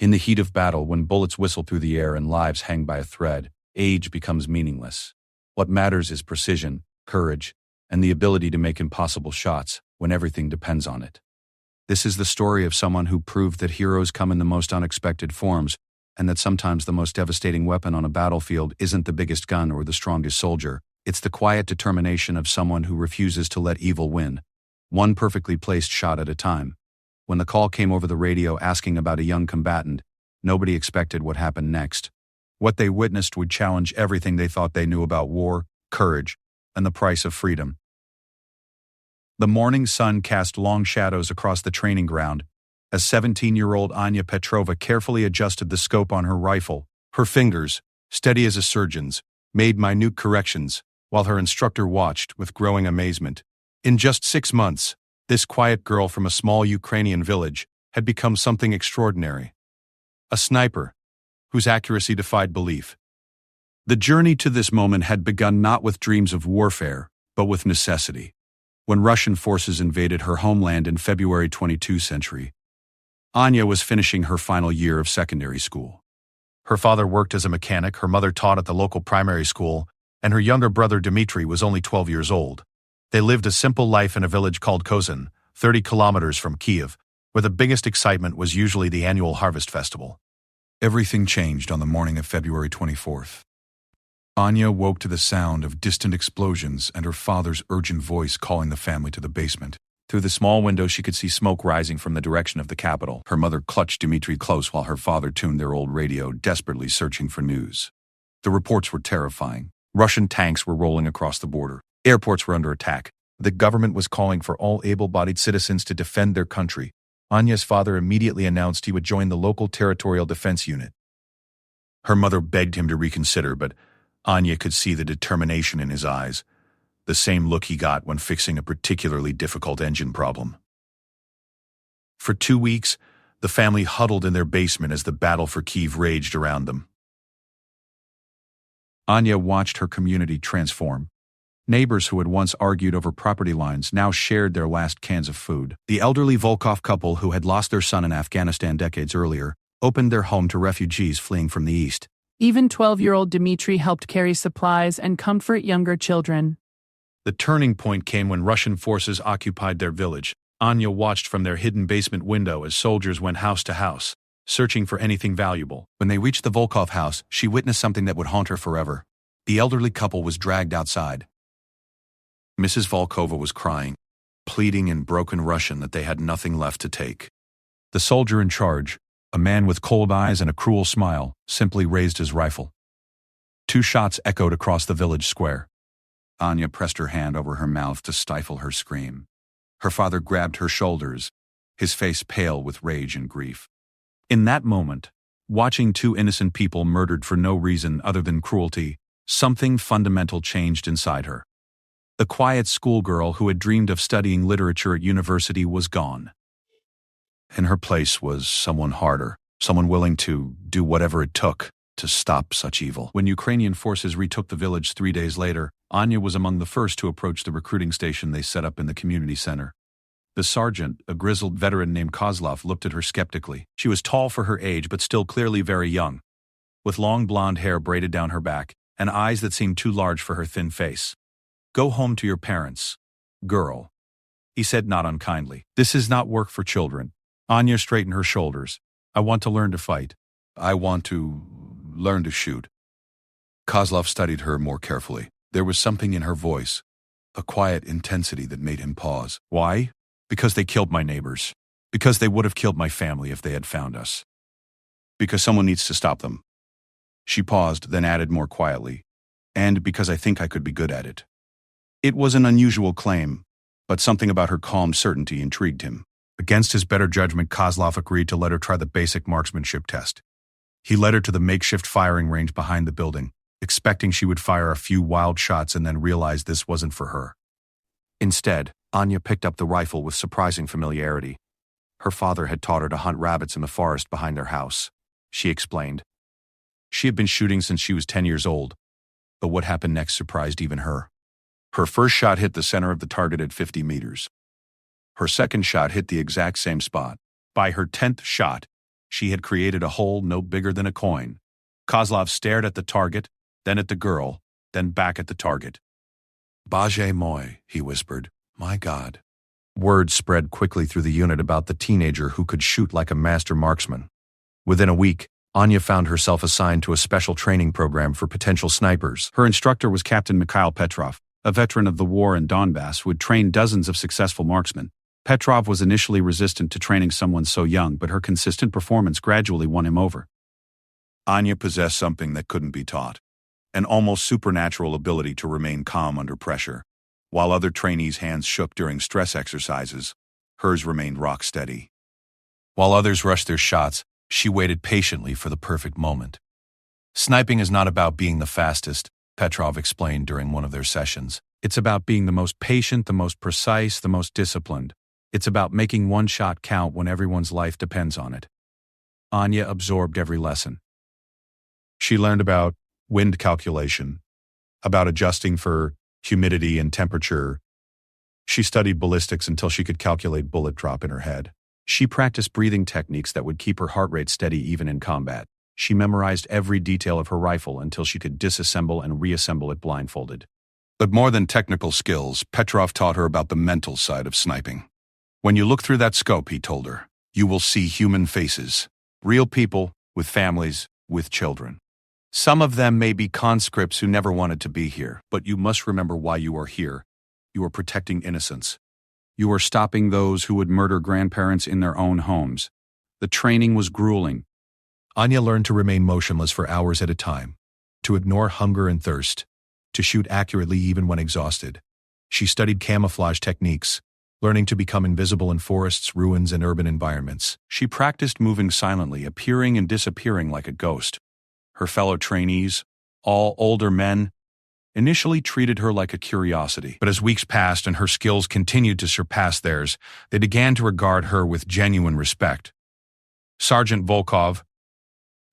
In the heat of battle, when bullets whistle through the air and lives hang by a thread, age becomes meaningless. What matters is precision, courage, and the ability to make impossible shots when everything depends on it. This is the story of someone who proved that heroes come in the most unexpected forms, and that sometimes the most devastating weapon on a battlefield isn't the biggest gun or the strongest soldier. It's the quiet determination of someone who refuses to let evil win, one perfectly placed shot at a time. When the call came over the radio asking about a young combatant, nobody expected what happened next. What they witnessed would challenge everything they thought they knew about war, courage, and the price of freedom. The morning sun cast long shadows across the training ground as 17-year-old Anya Petrova carefully adjusted the scope on her rifle. Her fingers, steady as a surgeon's, made minute corrections, while her instructor watched with growing amazement. In just 6 months, this quiet girl from a small Ukrainian village had become something extraordinary. A sniper, whose accuracy defied belief. The journey to this moment had begun not with dreams of warfare, but with necessity. When Russian forces invaded her homeland in February 22nd century, Anya was finishing her final year of secondary school. Her father worked as a mechanic, her mother taught at the local primary school, and her younger brother Dmitry was only 12 years old. They lived a simple life in a village called Kozin, 30 kilometers from Kiev, where the biggest excitement was usually the annual harvest festival. Everything changed on the morning of February 24th. Anya woke to the sound of distant explosions and her father's urgent voice calling the family to the basement. Through the small window she could see smoke rising from the direction of the capital. Her mother clutched Dmitry close while her father tuned their old radio, desperately searching for news. The reports were terrifying. Russian tanks were rolling across the border. Airports were under attack. The government was calling for all able-bodied citizens to defend their country. Anya's father immediately announced he would join the local territorial defense unit. Her mother begged him to reconsider, but Anya could see the determination in his eyes, the same look he got when fixing a particularly difficult engine problem. For 2 weeks, the family huddled in their basement as the battle for Kiev raged around them. Anya watched her community transform. Neighbors who had once argued over property lines now shared their last cans of food. The elderly Volkov couple, who had lost their son in Afghanistan decades earlier, opened their home to refugees fleeing from the east. Even 12-year-old Dmitry helped carry supplies and comfort younger children. The turning point came when Russian forces occupied their village. Anya watched from their hidden basement window as soldiers went house to house, searching for anything valuable. When they reached the Volkov house, she witnessed something that would haunt her forever. The elderly couple was dragged outside. Mrs. Volkova was crying, pleading in broken Russian that they had nothing left to take. The soldier in charge, a man with cold eyes and a cruel smile, simply raised his rifle. 2 shots echoed across the village square. Anya pressed her hand over her mouth to stifle her scream. Her father grabbed her shoulders, his face pale with rage and grief. In that moment, watching 2 innocent people murdered for no reason other than cruelty, something fundamental changed inside her. The quiet schoolgirl who had dreamed of studying literature at university was gone. In her place was someone harder, someone willing to do whatever it took to stop such evil. When Ukrainian forces retook the village 3 days later, Anya was among the first to approach the recruiting station they set up in the community center. The sergeant, a grizzled veteran named Kozlov, looked at her skeptically. She was tall for her age but still clearly very young, with long blonde hair braided down her back and eyes that seemed too large for her thin face. "Go home to your parents, girl," he said not unkindly. "This is not work for children." Anya straightened her shoulders. "I want to learn to fight. I want to learn to shoot." Kozlov studied her more carefully. There was something in her voice, a quiet intensity that made him pause. "Why?" "Because they killed my neighbors. Because they would have killed my family if they had found us. Because someone needs to stop them." She paused, then added more quietly, "And because I think I could be good at it." It was an unusual claim, but something about her calm certainty intrigued him. Against his better judgment, Kozlov agreed to let her try the basic marksmanship test. He led her to the makeshift firing range behind the building, expecting she would fire a few wild shots and then realize this wasn't for her. Instead, Anya picked up the rifle with surprising familiarity. Her father had taught her to hunt rabbits in the forest behind their house, she explained. She had been shooting since she was 10 years old, but what happened next surprised even her. Her first shot hit the center of the target at 50 meters. Her second shot hit the exact same spot. By her 10th shot, She had created a hole no bigger than a coin. Kozlov stared at the target, then at the girl, then back at the target. "Bajé moi," he whispered. "My God." Word spread quickly through the unit about the teenager who could shoot like a master marksman. Within a week, Anya found herself assigned to a special training program for potential snipers. Her instructor was Captain Mikhail Petrov, a veteran of the war in Donbass who had trained dozens of successful marksmen. Petrov was initially resistant to training someone so young, but her consistent performance gradually won him over. Anya possessed something that couldn't be taught, an almost supernatural ability to remain calm under pressure. While other trainees' hands shook during stress exercises, hers remained rock steady. While others rushed their shots, she waited patiently for the perfect moment. "Sniping is not about being the fastest," Petrov explained during one of their sessions. "It's about being the most patient, the most precise, the most disciplined. It's about making one shot count when everyone's life depends on it." Anya absorbed every lesson. She learned about wind calculation, about adjusting for humidity and temperature. She studied ballistics until she could calculate bullet drop in her head. She practiced breathing techniques that would keep her heart rate steady even in combat. She memorized every detail of her rifle until she could disassemble and reassemble it blindfolded. But more than technical skills, Petrov taught her about the mental side of sniping. "When you look through that scope," he told her, "you will see human faces. Real people, with families, with children. Some of them may be conscripts who never wanted to be here, but you must remember why you are here. You are protecting innocence. You are stopping those who would murder grandparents in their own homes." The training was grueling. Anya learned to remain motionless for hours at a time, to ignore hunger and thirst, to shoot accurately even when exhausted. She studied camouflage techniques, learning to become invisible in forests, ruins, and urban environments. She practiced moving silently, appearing and disappearing like a ghost. Her fellow trainees, all older men, initially treated her like a curiosity. But as weeks passed and her skills continued to surpass theirs, they began to regard her with genuine respect. Sergeant Volkov,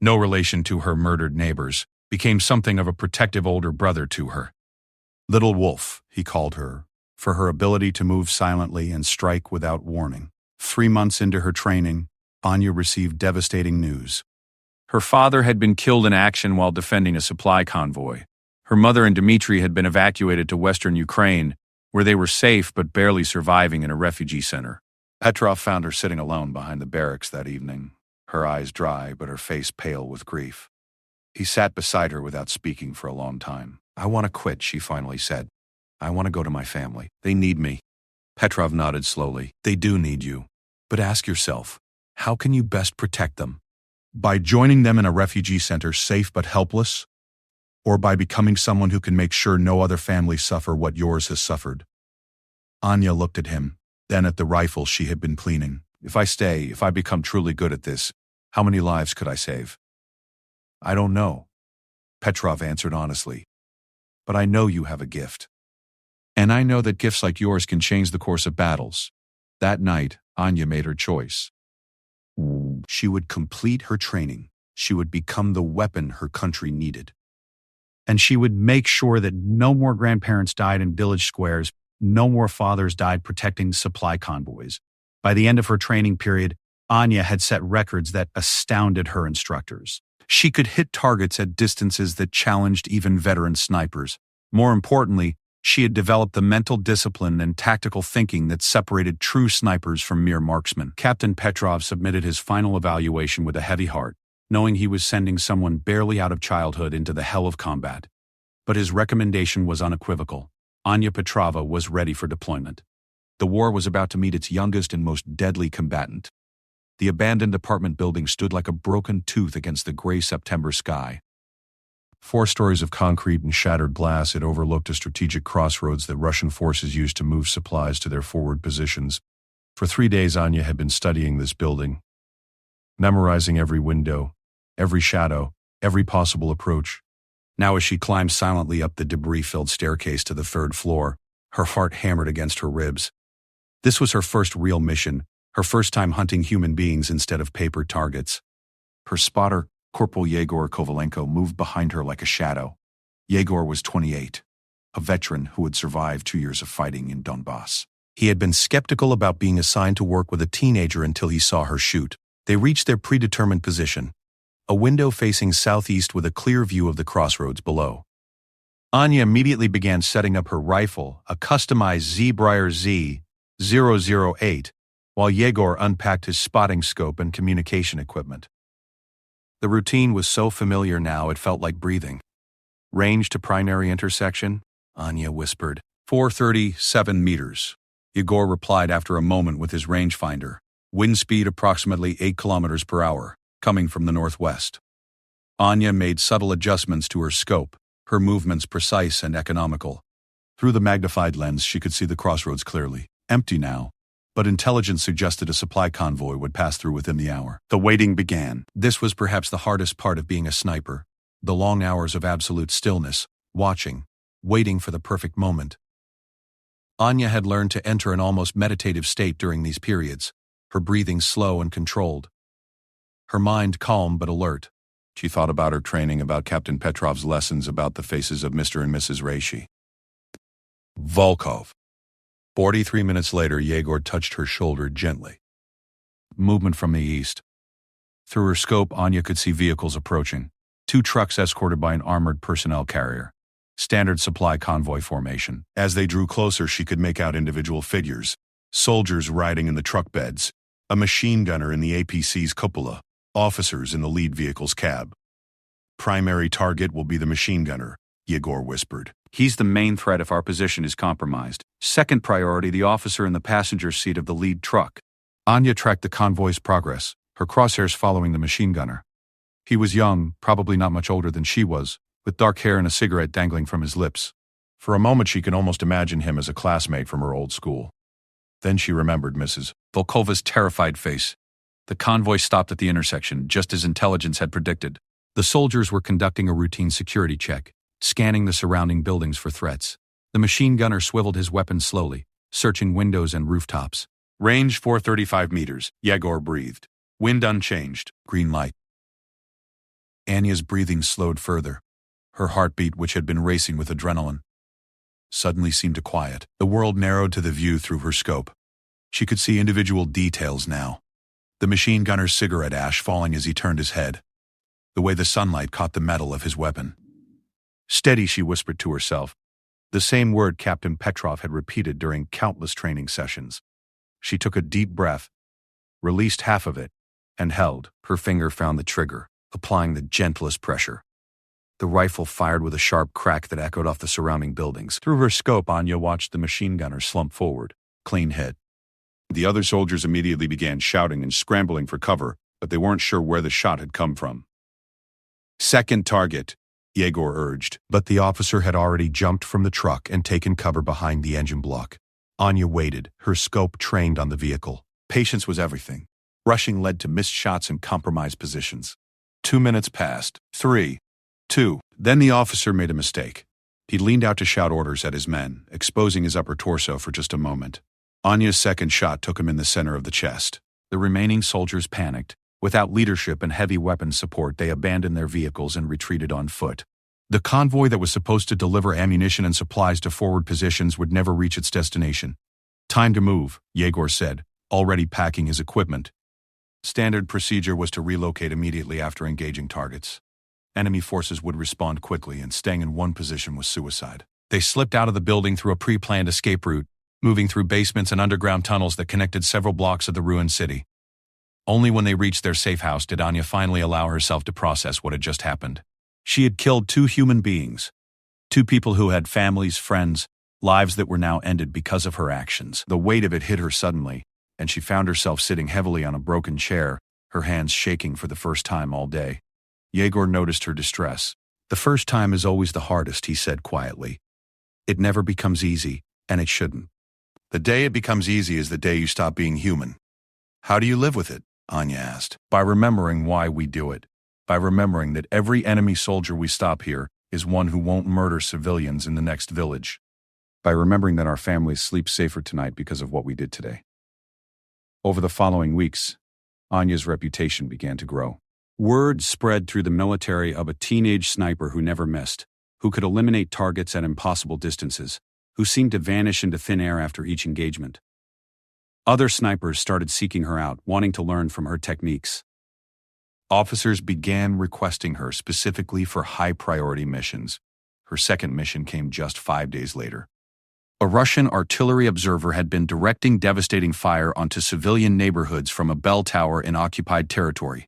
no relation to her murdered neighbors, became something of a protective older brother to her. "Little Wolf," he called her, for her ability to move silently and strike without warning. 3 months into her training, Anya received devastating news. Her father had been killed in action while defending a supply convoy. Her mother and Dmitry had been evacuated to western Ukraine, where they were safe but barely surviving in a refugee center. Petrov found her sitting alone behind the barracks that evening, her eyes dry but her face pale with grief. He sat beside her without speaking for a long time. "I want to quit," she finally said. "I want to go to my family. They need me." Petrov nodded slowly. "They do need you. But ask yourself, how can you best protect them? By joining them in a refugee center safe but helpless? Or by becoming someone who can make sure no other family suffer what yours has suffered?" Anya looked at him, then at the rifle she had been cleaning. If I become truly good at this, how many lives could I save?" "I don't know," Petrov answered honestly. "But I know you have a gift. And I know that gifts like yours can change the course of battles." That night, Anya made her choice. She would complete her training. She would become the weapon her country needed. And she would make sure that no more grandparents died in village squares, no more fathers died protecting supply convoys. By the end of her training period, Anya had set records that astounded her instructors. She could hit targets at distances that challenged even veteran snipers. More importantly, she had developed the mental discipline and tactical thinking that separated true snipers from mere marksmen. Captain Petrov submitted his final evaluation with a heavy heart, knowing he was sending someone barely out of childhood into the hell of combat. But his recommendation was unequivocal. Anya Petrova was ready for deployment. The war was about to meet its youngest and most deadly combatant. The abandoned apartment building stood like a broken tooth against the gray September sky. 4 stories of concrete and shattered glass, it overlooked a strategic crossroads that Russian forces used to move supplies to their forward positions. For 3 days, Anya had been studying this building, memorizing every window, every shadow, every possible approach. Now as she climbed silently up the debris-filled staircase to the 3rd floor, her heart hammered against her ribs. This was her first real mission, her first time hunting human beings instead of paper targets. Her spotter, Corporal Yegor Kovalenko, moved behind her like a shadow. Yegor was 28, a veteran who had survived 2 years of fighting in Donbass. He had been skeptical about being assigned to work with a teenager until he saw her shoot. They reached their predetermined position, a window facing southeast with a clear view of the crossroads below. Anya immediately began setting up her rifle, a customized Z-Briar Z-008, while Yegor unpacked his spotting scope and communication equipment. The routine was so familiar now it felt like breathing. Range to primary intersection? Anya whispered. 437 meters. Yegor replied after a moment with his rangefinder. Wind speed approximately 8 kilometers per hour, coming from the northwest. Anya made subtle adjustments to her scope, her movements precise and economical. Through the magnified lens she could see the crossroads clearly, empty now, but intelligence suggested a supply convoy would pass through within the hour. The waiting began. This was perhaps the hardest part of being a sniper, the long hours of absolute stillness, watching, waiting for the perfect moment. Anya had learned to enter an almost meditative state during these periods, her breathing slow and controlled. Her mind calm but alert. She thought about her training, about Captain Petrov's lessons, about the faces of Mr. and Mrs. Reishi. Volkov. 43 minutes later, Yegor touched her shoulder gently. Movement from the east. Through her scope, Anya could see vehicles approaching. 2 trucks escorted by an armored personnel carrier. Standard supply convoy formation. As they drew closer, she could make out individual figures. Soldiers riding in the truck beds. A machine gunner in the APC's cupola. Officers in the lead vehicle's cab. Primary target will be the machine gunner, Yegor whispered. He's the main threat if our position is compromised. Second priority, the officer in the passenger seat of the lead truck. Anya tracked the convoy's progress, her crosshairs following the machine gunner. He was young, probably not much older than she was, with dark hair and a cigarette dangling from his lips. For a moment she could almost imagine him as a classmate from her old school. Then she remembered Mrs. Volkova's terrified face. The convoy stopped at the intersection, just as intelligence had predicted. The soldiers were conducting a routine security check, scanning the surrounding buildings for threats. The machine gunner swiveled his weapon slowly, searching windows and rooftops. Range 435 meters, Yegor breathed. Wind unchanged, green light. Anya's breathing slowed further. Her heartbeat, which had been racing with adrenaline, suddenly seemed to quiet. The world narrowed to the view through her scope. She could see individual details now. The machine gunner's cigarette ash falling as he turned his head. The way the sunlight caught the metal of his weapon. Steady, she whispered to herself. The same word Captain Petrov had repeated during countless training sessions. She took a deep breath, released half of it, and held. Her finger found the trigger, applying the gentlest pressure. The rifle fired with a sharp crack that echoed off the surrounding buildings. Through her scope, Anya watched the machine gunner slump forward, clean hit. The other soldiers immediately began shouting and scrambling for cover, but they weren't sure where the shot had come from. Second target, Yegor urged, but the officer had already jumped from the truck and taken cover behind the engine block. Anya waited, her scope trained on the vehicle. Patience was everything. Rushing led to missed shots and compromised positions. 2 minutes passed. 3, 2. Then the officer made a mistake. He leaned out to shout orders at his men, exposing his upper torso for just a moment. Anya's second shot took him in the center of the chest. The remaining soldiers panicked. Without leadership and heavy weapon support, they abandoned their vehicles and retreated on foot. The convoy that was supposed to deliver ammunition and supplies to forward positions would never reach its destination. Time to move, Yegor said, already packing his equipment. Standard procedure was to relocate immediately after engaging targets. Enemy forces would respond quickly, and staying in one position was suicide. They slipped out of the building through a pre-planned escape route, moving through basements and underground tunnels that connected several blocks of the ruined city. Only when they reached their safe house did Anya finally allow herself to process what had just happened. She had killed 2 human beings. 2 people who had families, friends, lives that were now ended because of her actions. The weight of it hit her suddenly, and she found herself sitting heavily on a broken chair, her hands shaking for the first time all day. Yegor noticed her distress. The first time is always the hardest, he said quietly. It never becomes easy, and it shouldn't. The day it becomes easy is the day you stop being human. How do you live with it? Anya asked. By remembering why we do it. By remembering that every enemy soldier we stop here is one who won't murder civilians in the next village. By remembering that our families sleep safer tonight because of what we did today. Over the following weeks, Anya's reputation began to grow. Word spread through the military of a teenage sniper who never missed, who could eliminate targets at impossible distances, who seemed to vanish into thin air after each engagement. Other snipers started seeking her out, wanting to learn from her techniques. Officers began requesting her specifically for high-priority missions. Her second mission came just 5 days later. A Russian artillery observer had been directing devastating fire onto civilian neighborhoods from a bell tower in occupied territory.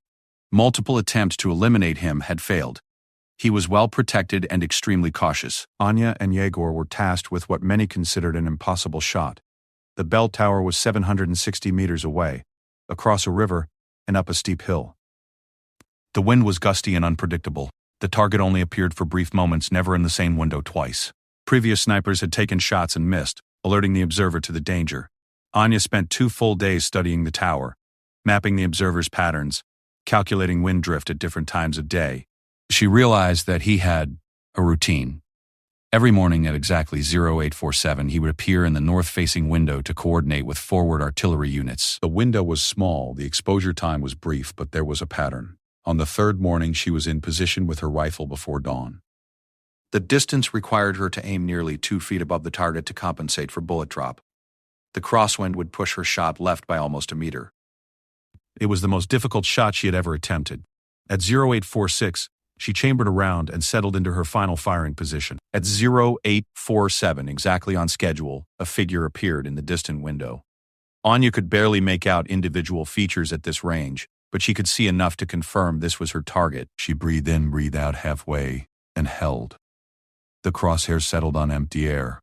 Multiple attempts to eliminate him had failed. He was well protected and extremely cautious. Anya and Yegor were tasked with what many considered an impossible shot. The bell tower was 760 meters away, across a river and up a steep hill. The wind was gusty and unpredictable. The target only appeared for brief moments, never in the same window twice. Previous snipers had taken shots and missed, alerting the observer to the danger. Anya spent 2 full days studying the tower, mapping the observer's patterns, calculating wind drift at different times of day. She realized that he had a routine. Every morning at exactly 0847, he would appear in the north-facing window to coordinate with forward artillery units. The window was small, the exposure time was brief, but there was a pattern. On the third morning, she was in position with her rifle before dawn. The distance required her to aim nearly 2 feet above the target to compensate for bullet drop. The crosswind would push her shot left by almost a meter. It was the most difficult shot she had ever attempted. At 0846, she chambered around and settled into her final firing position. At 0847, exactly on schedule, a figure appeared in the distant window. Anya could barely make out individual features at this range, but she could see enough to confirm this was her target. She breathed in, breathed out halfway, and held. The crosshairs settled on empty air,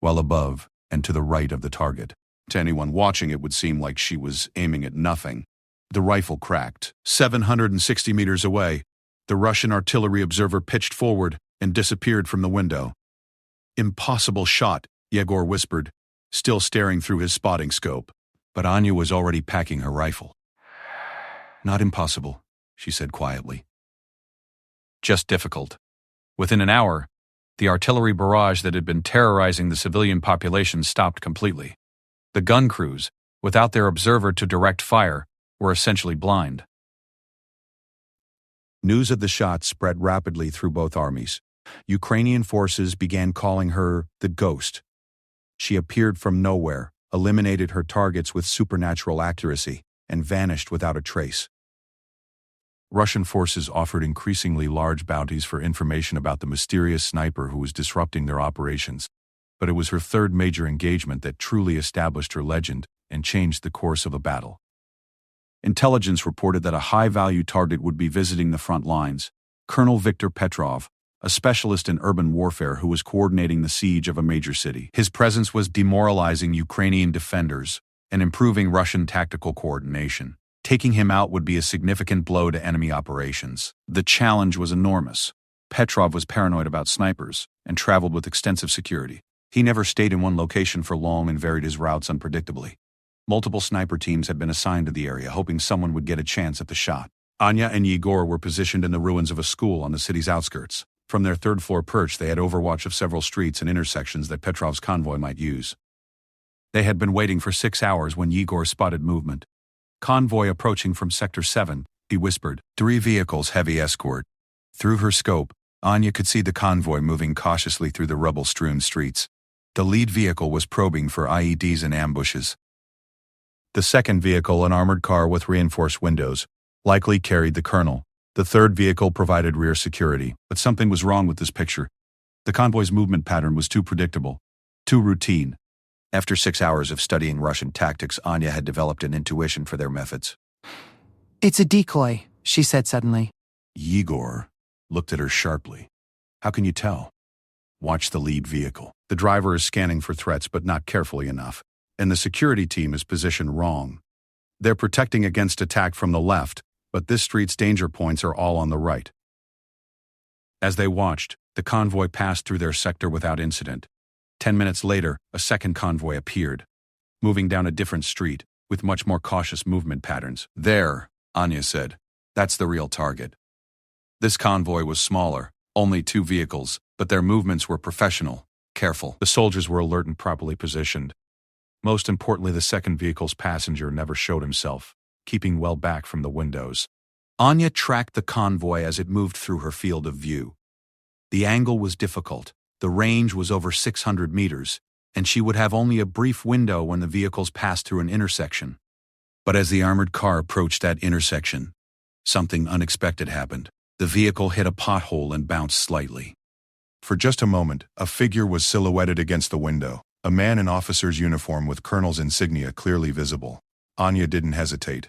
well above and to the right of the target. To anyone watching, it would seem like she was aiming at nothing. The rifle cracked. 760 meters away, the Russian artillery observer pitched forward and disappeared from the window. "Impossible shot," Yegor whispered, still staring through his spotting scope. But Anya was already packing her rifle. "Not impossible," she said quietly. "Just difficult." Within an hour, the artillery barrage that had been terrorizing the civilian population stopped completely. The gun crews, without their observer to direct fire, were essentially blind. News of the shot spread rapidly through both armies. Ukrainian forces began calling her the Ghost. She appeared from nowhere, eliminated her targets with supernatural accuracy, and vanished without a trace. Russian forces offered increasingly large bounties for information about the mysterious sniper who was disrupting their operations, but it was her third major engagement that truly established her legend and changed the course of a battle. Intelligence reported that a high-value target would be visiting the front lines. Colonel Viktor Petrov, a specialist in urban warfare who was coordinating the siege of a major city. His presence was demoralizing Ukrainian defenders and improving Russian tactical coordination. Taking him out would be a significant blow to enemy operations. The challenge was enormous. Petrov was paranoid about snipers and traveled with extensive security. He never stayed in one location for long and varied his routes unpredictably. Multiple sniper teams had been assigned to the area, hoping someone would get a chance at the shot. Anya and Yegor were positioned in the ruins of a school on the city's outskirts. From their third-floor perch, they had overwatch of several streets and intersections that Petrov's convoy might use. They had been waiting for 6 hours when Yegor spotted movement. "Convoy approaching from Sector 7, he whispered. 3 vehicles, heavy escort. Through her scope, Anya could see the convoy moving cautiously through the rubble-strewn streets. The lead vehicle was probing for IEDs and ambushes. The second vehicle, an armored car with reinforced windows, likely carried the colonel. The third vehicle provided rear security, but something was wrong with this picture. The convoy's movement pattern was too predictable, too routine. After 6 hours of studying Russian tactics, Anya had developed an intuition for their methods. "It's a decoy," she said suddenly. Yegor looked at her sharply. "How can you tell?" "Watch the lead vehicle. The driver is scanning for threats but not carefully enough, and the security team is positioned wrong. They're protecting against attack from the left, but this street's danger points are all on the right." As they watched, the convoy passed through their sector without incident. 10 minutes later, a second convoy appeared, moving down a different street, with much more cautious movement patterns. "There," Anya said. "That's the real target." This convoy was smaller, only 2 vehicles, but their movements were professional, careful. The soldiers were alert and properly positioned. Most importantly, the second vehicle's passenger never showed himself, keeping well back from the windows. Anya tracked the convoy as it moved through her field of view. The angle was difficult. The range was over 600 meters, and she would have only a brief window when the vehicles passed through an intersection. But as the armored car approached that intersection, something unexpected happened. The vehicle hit a pothole and bounced slightly. For just a moment, a figure was silhouetted against the window, a man in officer's uniform with colonel's insignia clearly visible. Anya didn't hesitate.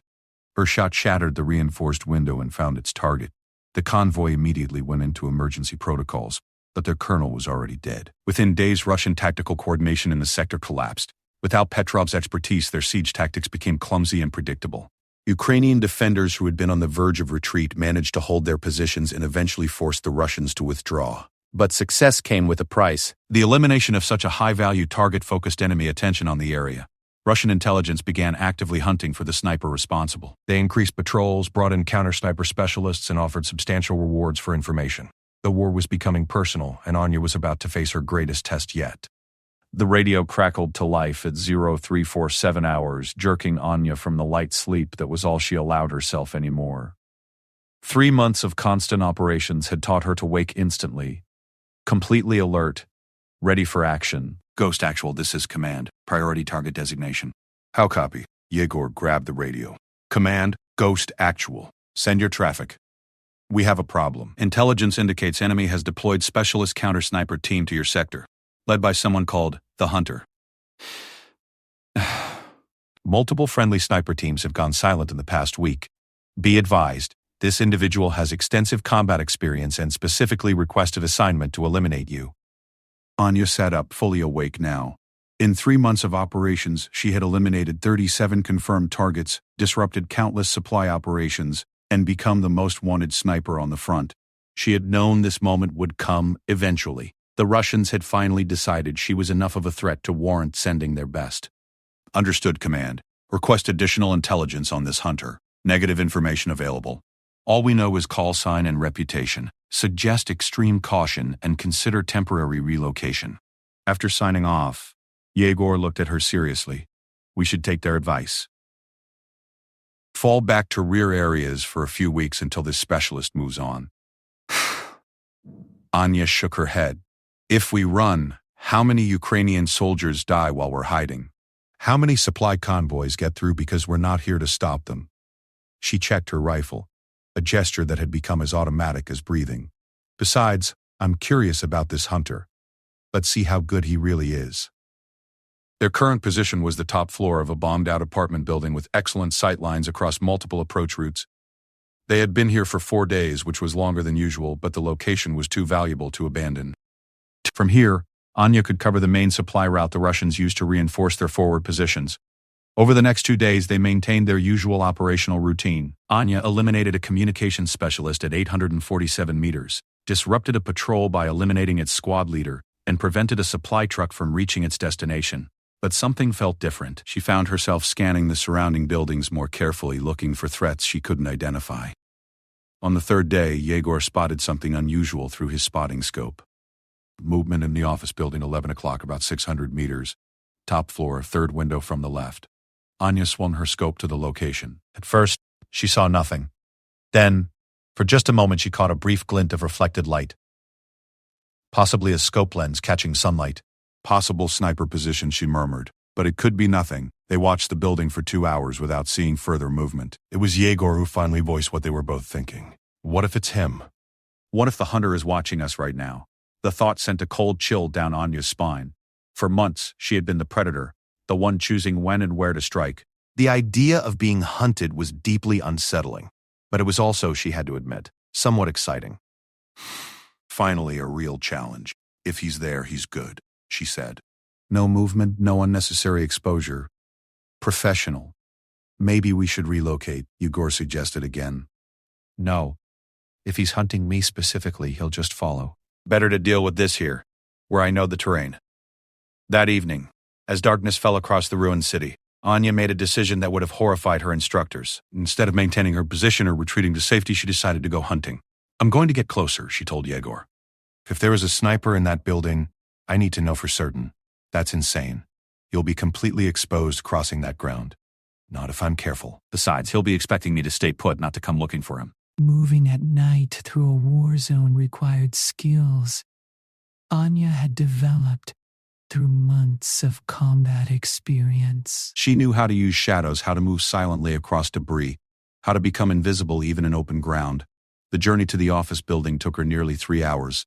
Her shot shattered the reinforced window and found its target. The convoy immediately went into emergency protocols, but their colonel was already dead. Within days, Russian tactical coordination in the sector collapsed. Without Petrov's expertise, their siege tactics became clumsy and predictable. Ukrainian defenders who had been on the verge of retreat managed to hold their positions and eventually forced the Russians to withdraw. But success came with a price. The elimination of such a high-value target focused enemy attention on the area. Russian intelligence began actively hunting for the sniper responsible. They increased patrols, brought in counter-sniper specialists, and offered substantial rewards for information. The war was becoming personal, and Anya was about to face her greatest test yet. The radio crackled to life at 0347 hours, jerking Anya from the light sleep that was all she allowed herself anymore. 3 months of constant operations had taught her to wake instantly, completely alert, ready for action. Ghost Actual, this is Command. Priority target designation. How copy? Yegor grabbed the radio. Command, Ghost Actual. Send your traffic. We have a problem. Intelligence indicates enemy has deployed specialist counter-sniper team to your sector, led by someone called the Hunter. Multiple friendly sniper teams have gone silent in the past week. Be advised, this individual has extensive combat experience and specifically requested assignment to eliminate you. Anya sat up, fully awake now. In 3 months of operations, she had eliminated 37 confirmed targets, disrupted countless supply operations, and become the most wanted sniper on the front. She had known this moment would come eventually. The Russians had finally decided she was enough of a threat to warrant sending their best. Understood, Command. Request additional intelligence on this Hunter. Negative information available. All we know is call sign and reputation. Suggest extreme caution and consider temporary relocation. After signing off, Yegor looked at her seriously. We should take their advice. Fall back to rear areas for a few weeks until this specialist moves on. Anya shook her head. If we run, how many Ukrainian soldiers die while we're hiding? How many supply convoys get through because we're not here to stop them? She checked her rifle, a gesture that had become as automatic as breathing. Besides, I'm curious about this Hunter. Let's see how good he really is. Their current position was the top floor of a bombed-out apartment building with excellent sight lines across multiple approach routes. They had been here for 4 days, which was longer than usual, but the location was too valuable to abandon. From here, Anya could cover the main supply route the Russians used to reinforce their forward positions. Over the next 2 days, they maintained their usual operational routine. Anya eliminated a communications specialist at 847 meters, disrupted a patrol by eliminating its squad leader, and prevented a supply truck from reaching its destination. But something felt different. She found herself scanning the surrounding buildings more carefully, looking for threats she couldn't identify. On the 3rd day, Yegor spotted something unusual through his spotting scope. Movement in the office building, 11 o'clock, about 600 meters. Top floor, 3rd window from the left. Anya swung her scope to the location. At first, she saw nothing. Then, for just a moment, she caught a brief glint of reflected light. Possibly a scope lens catching sunlight. Possible sniper position, she murmured. But it could be nothing. They watched the building for 2 hours without seeing further movement. It was Yegor who finally voiced what they were both thinking. What if it's him? What if the Hunter is watching us right now? The thought sent a cold chill down Anya's spine. For months, she had been the predator, the one choosing when and where to strike. The idea of being hunted was deeply unsettling, but it was also, she had to admit, somewhat exciting. Finally, a real challenge. If he's there, he's good, she said. No movement, no unnecessary exposure. Professional. Maybe we should relocate, Yegor suggested again. No. If he's hunting me specifically, he'll just follow. Better to deal with this here, where I know the terrain. That evening, as darkness fell across the ruined city, Anya made a decision that would have horrified her instructors. Instead of maintaining her position or retreating to safety, she decided to go hunting. I'm going to get closer, she told Yegor. If there is a sniper in that building, I need to know for certain. That's insane. You'll be completely exposed crossing that ground. Not if I'm careful. Besides, he'll be expecting me to stay put, not to come looking for him. Moving at night through a war zone required skills Anya had developed through months of combat experience. She knew how to use shadows, how to move silently across debris, how to become invisible even in open ground. The journey to the office building took her nearly 3 hours,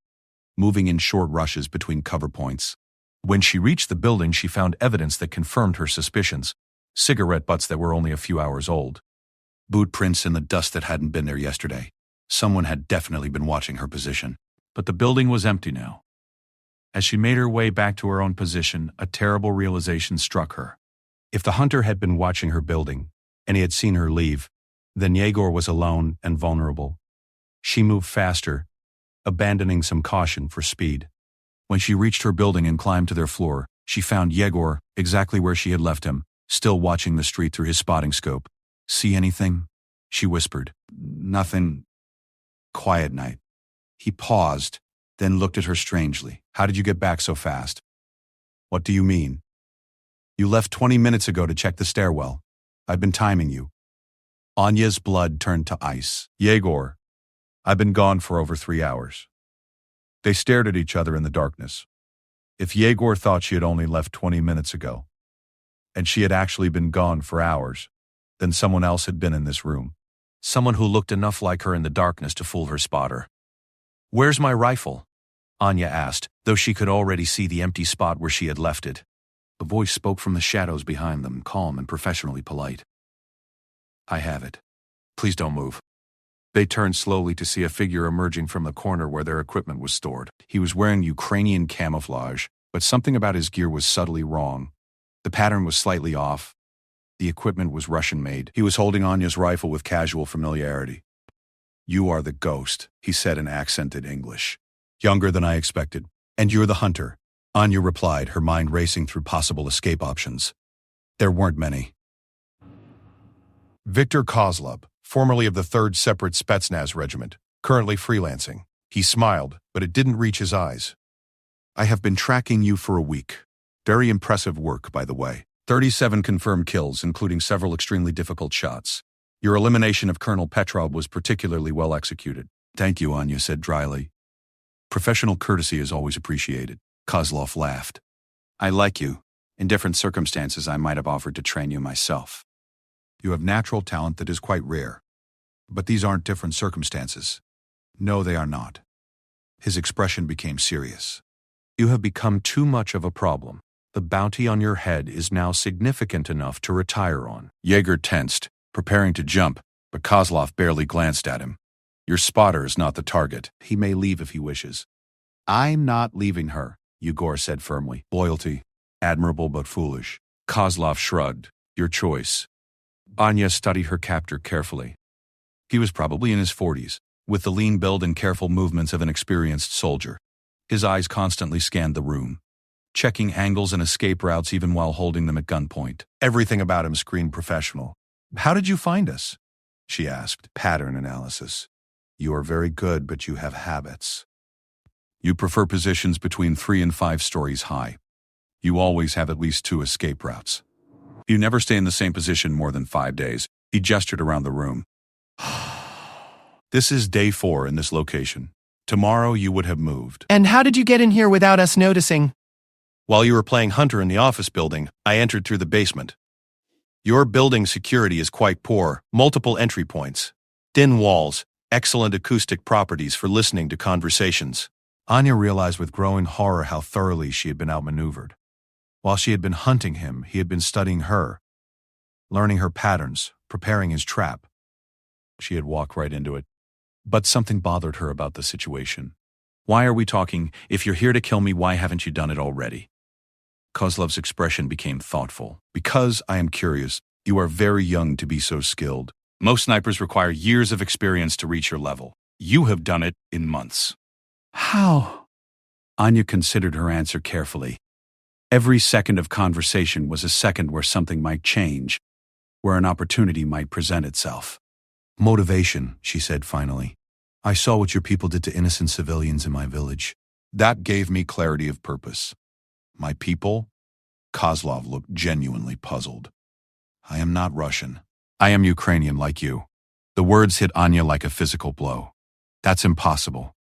moving in short rushes between cover points. When she reached the building, she found evidence that confirmed her suspicions. Cigarette butts that were only a few hours old. Boot prints in the dust that hadn't been there yesterday. Someone had definitely been watching her position. But the building was empty now. As she made her way back to her own position, a terrible realization struck her. If the hunter had been watching her building, and he had seen her leave, then Yegor was alone and vulnerable. She moved faster, abandoning some caution for speed. When she reached her building and climbed to their floor, she found Yegor exactly where she had left him, still watching the street through his spotting scope. "See anything?" she whispered. "Nothing. Quiet night." He paused, then looked at her strangely. "How did you get back so fast?" "What do you mean?" "You left 20 minutes ago to check the stairwell. I've been timing you." Anya's blood turned to ice. "Yegor, I've been gone for over 3 hours." They stared at each other in the darkness. If Yegor thought she had only left 20 minutes ago, and she had actually been gone for hours, then someone else had been in this room. Someone who looked enough like her in the darkness to fool her spotter. "Where's my rifle?" Anya asked, though she could already see the empty spot where she had left it. The voice spoke from the shadows behind them, calm and professionally polite. "I have it. Please don't move." They turned slowly to see a figure emerging from the corner where their equipment was stored. He was wearing Ukrainian camouflage, but something about his gear was subtly wrong. The pattern was slightly off. The equipment was Russian-made. He was holding Anya's rifle with casual familiarity. "You are the ghost," he said in accented English. "Younger than I expected. And you're the hunter," Anya replied, her mind racing through possible escape options. There weren't many. Viktor Kozlov, formerly of the 3rd Separate Spetsnaz Regiment, currently freelancing. He smiled, but it didn't reach his eyes. "I have been tracking you for a week. Very impressive work, by the way. 37 confirmed kills, including several extremely difficult shots. Your elimination of Colonel Petrov was particularly well executed." "Thank you," Anya said dryly. "Professional courtesy is always appreciated." Kozlov laughed. "I like you. In different circumstances, I might have offered to train you myself. You have natural talent that is quite rare. But these aren't different circumstances. No, they are not." His expression became serious. "You have become too much of a problem. The bounty on your head is now significant enough to retire on." Yegor tensed, preparing to jump, but Kozlov barely glanced at him. "Your spotter is not the target. He may leave if he wishes." "I'm not leaving her," Yegor said firmly. "Loyalty. Admirable but foolish." Kozlov shrugged. "Your choice." Anya studied her captor carefully. He was probably in his 40s, with the lean build and careful movements of an experienced soldier. His eyes constantly scanned the room, checking angles and escape routes even while holding them at gunpoint. Everything about him screamed professional. "How did you find us?" she asked. "Pattern analysis. You are very good, but you have habits. You prefer positions between 3 and 5 stories high. You always have at least 2 escape routes. You never stay in the same position more than 5 days." He gestured around the room. "This is day 4 in this location. Tomorrow you would have moved." "And how did you get in here without us noticing?" "While you were playing hunter in the office building, I entered through the basement. Your building security is quite poor, multiple entry points, thin walls, excellent acoustic properties for listening to conversations." Anya realized with growing horror how thoroughly she had been outmaneuvered. While she had been hunting him, he had been studying her, learning her patterns, preparing his trap. She had walked right into it. But something bothered her about the situation. "Why are we talking? If you're here to kill me, why haven't you done it already?" Kozlov's expression became thoughtful. "Because I am curious. You are very young to be so skilled. Most snipers require years of experience to reach your level. You have done it in months." "How?" Anya considered her answer carefully. Every second of conversation was a second where something might change, where an opportunity might present itself. "Motivation," she said finally. "I saw what your people did to innocent civilians in my village. That gave me clarity of purpose." "My people?" Kozlov looked genuinely puzzled. "I am not Russian. I am Ukrainian like you." The words hit Anya like a physical blow. "That's impossible."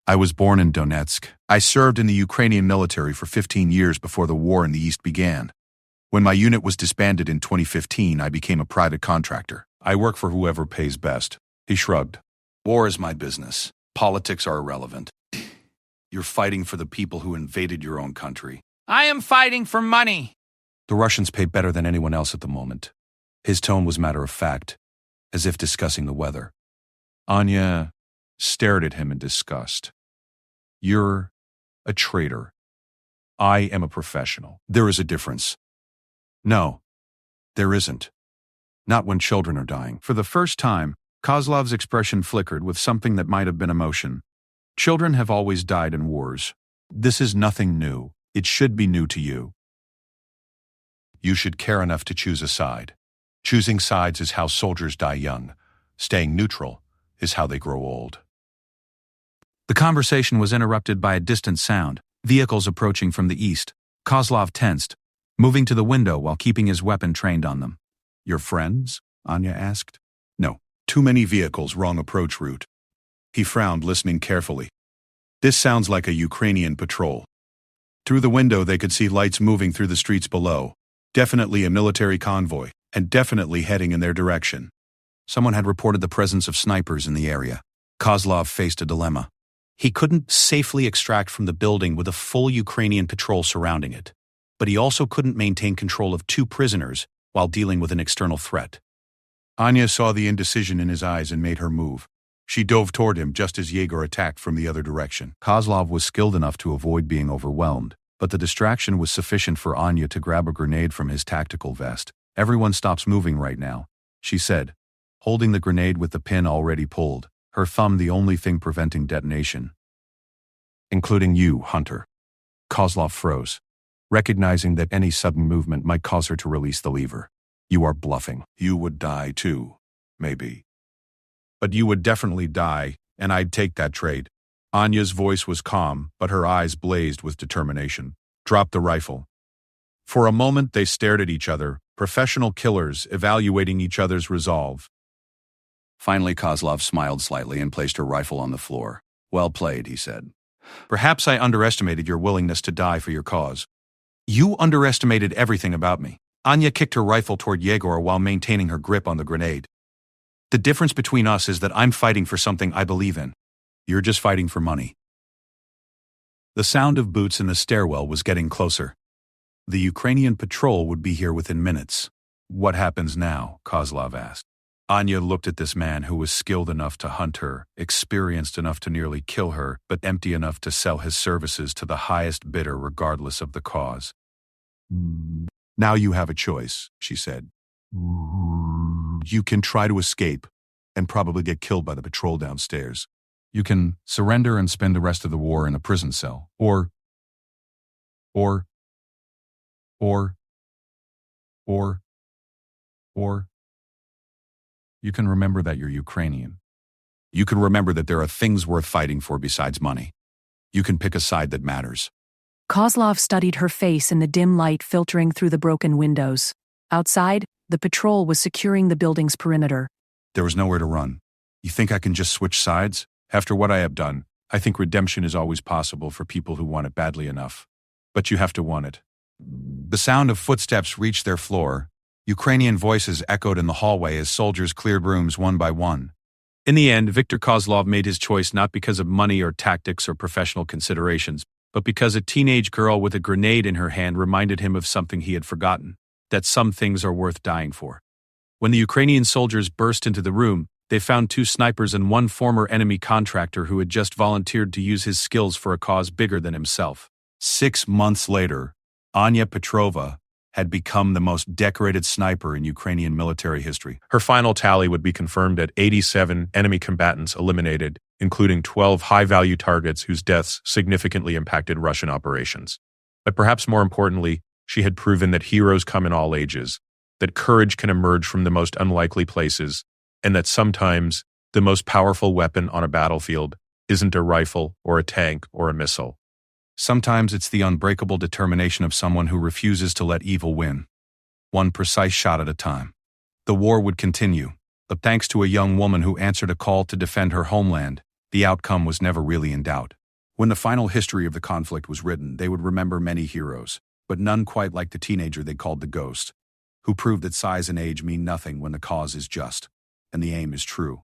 I was born in Donetsk. I served in the Ukrainian military for 15 years before the war in the East began. When my unit was disbanded in 2015, I became a private contractor. I work for whoever pays best. He shrugged. War is my business. Politics are irrelevant. You're fighting for the people who invaded your own country. I am fighting for money. The Russians pay better than anyone else at the moment. His tone was matter of fact, as if discussing the weather. Anya stared at him in disgust. You're a traitor. I am a professional. There is a difference. No, there isn't. Not when children are dying. For the first time, Kozlov's expression flickered with something that might have been emotion. Children have always died in wars. This is nothing new. It should be new to you. You should care enough to choose a side. Choosing sides is how soldiers die young. Staying neutral is how they grow old. The conversation was interrupted by a distant sound, vehicles approaching from the east. Kozlov tensed, moving to the window while keeping his weapon trained on them. Your friends? Anya asked. No, too many vehicles, wrong approach route. He frowned, listening carefully. This sounds like a Ukrainian patrol. Through the window they could see lights moving through the streets below. Definitely a military convoy, and definitely heading in their direction. Someone had reported the presence of snipers in the area. Kozlov faced a dilemma. He couldn't safely extract from the building with a full Ukrainian patrol surrounding it, but he also couldn't maintain control of 2 prisoners while dealing with an external threat. Anya saw the indecision in his eyes and made her move. She dove toward him just as Yegor attacked from the other direction. Kozlov was skilled enough to avoid being overwhelmed, but the distraction was sufficient for Anya to grab a grenade from his tactical vest. Everyone stops moving right now, she said, holding the grenade with the pin already pulled, her thumb the only thing preventing detonation. Including you, Hunter. Kozlov froze, recognizing that any sudden movement might cause her to release the lever. You are bluffing. You would die too, maybe. But you would definitely die, and I'd take that trade. Anya's voice was calm, but her eyes blazed with determination. Drop the rifle. For a moment they stared at each other, professional killers evaluating each other's resolve. Finally, Kozlov smiled slightly and placed her rifle on the floor. Well played, he said. Perhaps I underestimated your willingness to die for your cause. You underestimated everything about me. Anya kicked her rifle toward Yegor while maintaining her grip on the grenade. The difference between us is that I'm fighting for something I believe in. You're just fighting for money. The sound of boots in the stairwell was getting closer. The Ukrainian patrol would be here within minutes. What happens now? Kozlov asked. Anya looked at this man who was skilled enough to hunt her, experienced enough to nearly kill her, but empty enough to sell his services to the highest bidder regardless of the cause. Now you have a choice, she said. You can try to escape and probably get killed by the patrol downstairs. You can surrender and spend the rest of the war in a prison cell. Or you can remember that you're Ukrainian. You can remember that there are things worth fighting for besides money. You can pick a side that matters. Kozlov studied her face in the dim light filtering through the broken windows. Outside, the patrol was securing the building's perimeter. There was nowhere to run. You think I can just switch sides? After what I have done, I think redemption is always possible for people who want it badly enough. But you have to want it. The sound of footsteps reached their floor. Ukrainian voices echoed in the hallway as soldiers cleared rooms one by one. In the end, Viktor Kozlov made his choice not because of money or tactics or professional considerations, but because a teenage girl with a grenade in her hand reminded him of something he had forgotten, that some things are worth dying for. When the Ukrainian soldiers burst into the room, they found 2 snipers and 1 former enemy contractor who had just volunteered to use his skills for a cause bigger than himself. 6 months later, Anya Petrova had become the most decorated sniper in Ukrainian military history. Her final tally would be confirmed at 87 enemy combatants eliminated, including 12 high-value targets whose deaths significantly impacted Russian operations. But perhaps more importantly, she had proven that heroes come in all ages, that courage can emerge from the most unlikely places, and that sometimes the most powerful weapon on a battlefield isn't a rifle or a tank or a missile. Sometimes it's the unbreakable determination of someone who refuses to let evil win. One precise shot at a time. The war would continue, but thanks to a young woman who answered a call to defend her homeland, The outcome was never really in doubt. When the final history of the conflict was written, they would remember many heroes, but none quite like the teenager they called the Ghost, who proved that size and age mean nothing when the cause is just, and the aim is true.